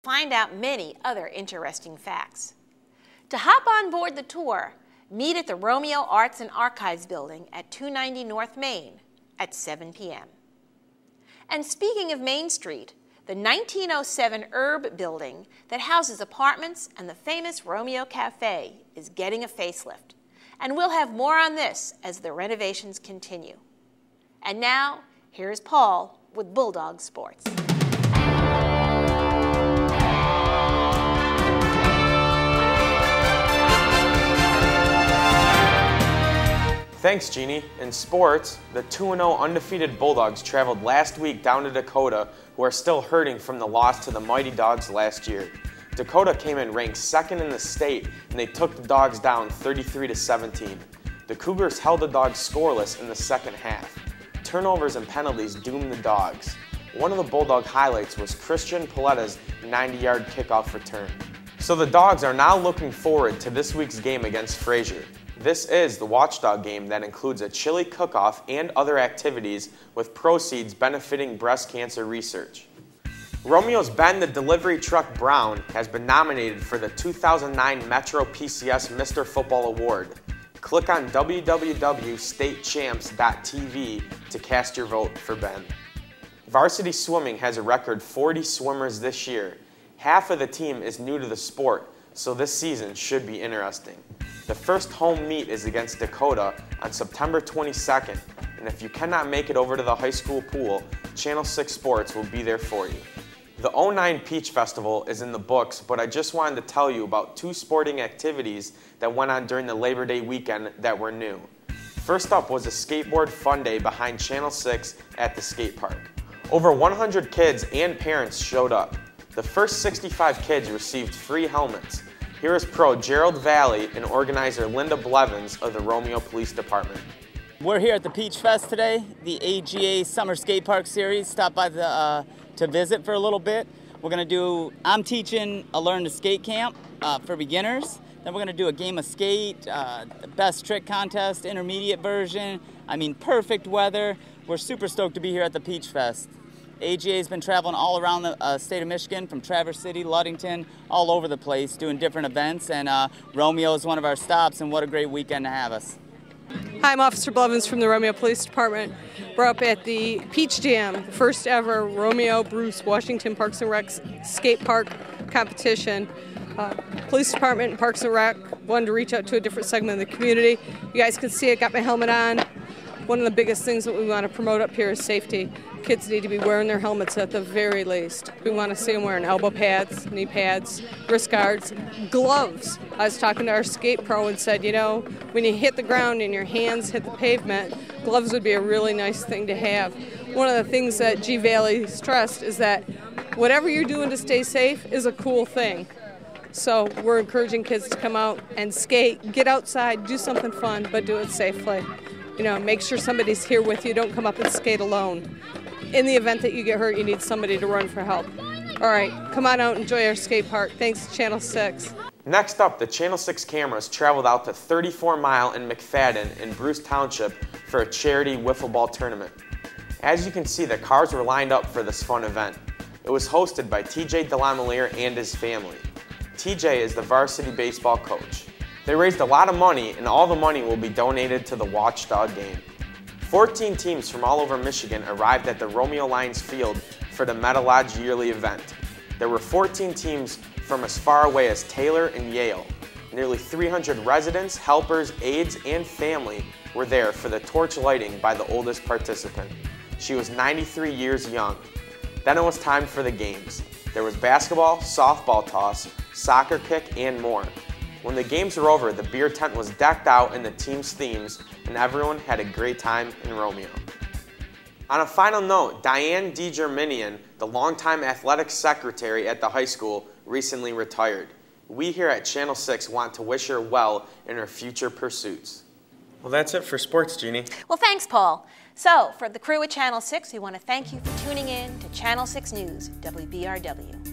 Find out many other interesting facts. To hop on board the tour, meet at the Romeo Arts and Archives Building at 290 North Main at 7 p.m. And speaking of Main Street, the 1907 Herb Building that houses apartments and the famous Romeo Cafe is getting a facelift. And we'll have more on this as the renovations continue. And now, here's Paul with Bulldogs Sports. Thanks, Jeannie. In sports, the 2-0 undefeated Bulldogs traveled last week down to Dakota, who are still hurting from the loss to the Mighty Dogs last year. Dakota came in ranked second in the state, and they took the Dogs down 33-17. The Cougars held the Dogs scoreless in the second half. Turnovers and penalties doomed the Dogs. One of the Bulldog highlights was Christian Paletta's 90-yard kickoff return. So the Dogs are now looking forward to this week's game against Fraser. This is the Watchdog game that includes a chili cook-off and other activities with proceeds benefiting breast cancer research. Romeo's Ben the Delivery Truck Brown has been nominated for the 2009 Metro PCS Mr. Football Award. Click on www.statechamps.tv to cast your vote for Ben. Varsity Swimming has a record 40 swimmers this year. Half of the team is new to the sport, so this season should be interesting. The first home meet is against Dakota on September 22nd, and if you cannot make it over to the high school pool, Channel 6 Sports will be there for you. The 09 Peach Festival is in the books, but I just wanted to tell you about two sporting activities that went on during the Labor Day weekend that were new. First up was a skateboard fun day behind Channel 6 at the skate park. Over 100 kids and parents showed up. The first 65 kids received free helmets. Here is pro Gerald Valley and organizer Linda Blevins of the Romeo Police Department. We're here at the Peach Fest today, the AGA Summer Skate Park Series. Stopped by to visit for a little bit. I'm teaching a Learn to Skate camp for beginners. Then we're gonna do a game of skate, the best trick contest, intermediate version. Perfect weather. We're super stoked to be here at the Peach Fest. AGA's been traveling all around the state of Michigan, from Traverse City, Ludington, all over the place, doing different events, and Romeo is one of our stops, and what a great weekend to have us. Hi, I'm Officer Blevins from the Romeo Police Department. We're up at the Peach Jam, the first ever Romeo Bruce Washington Parks and Rec skate park competition. Police Department and Parks and Rec wanted to reach out to a different segment of the community. You guys can see I got my helmet on. One of the biggest things that we want to promote up here is safety. Kids need to be wearing their helmets at the very least. We want to see them wearing elbow pads, knee pads, wrist guards, gloves. I was talking to our skate pro and said, when you hit the ground and your hands hit the pavement, gloves would be a really nice thing to have. One of the things that G Valley stressed is that whatever you're doing to stay safe is a cool thing. So we're encouraging kids to come out and skate, get outside, do something fun, but do it safely. Make sure somebody's here with you. Don't come up and skate alone. In the event that you get hurt, you need somebody to run for help. All right, come on out and enjoy our skate park. Thanks, Channel 6. Next up, the Channel 6 cameras traveled out to 34 Mile in McFadden in Bruce Township for a charity Whiffle Ball Tournament. As you can see, the cars were lined up for this fun event. It was hosted by TJ DeLamelier and his family. TJ is the varsity baseball coach. They raised a lot of money, and all the money will be donated to the Watchdog game. 14 teams from all over Michigan arrived at the Romeo Lions Field for the Medilodge yearly event. There were 14 teams from as far away as Taylor and Yale. Nearly 300 residents, helpers, aides, and family were there for the torch lighting by the oldest participant. She was 93 years young. Then it was time for the games. There was basketball, softball toss, soccer kick, and more. When the games were over, the beer tent was decked out in the team's themes, and everyone had a great time in Romeo. On a final note, Diane DeGermanian, the longtime athletics secretary at the high school, recently retired. We here at Channel 6 want to wish her well in her future pursuits. Well, that's it for sports, Jeannie. Well, thanks, Paul. So, for the crew at Channel 6, we want to thank you for tuning in to Channel 6 News, WBRW.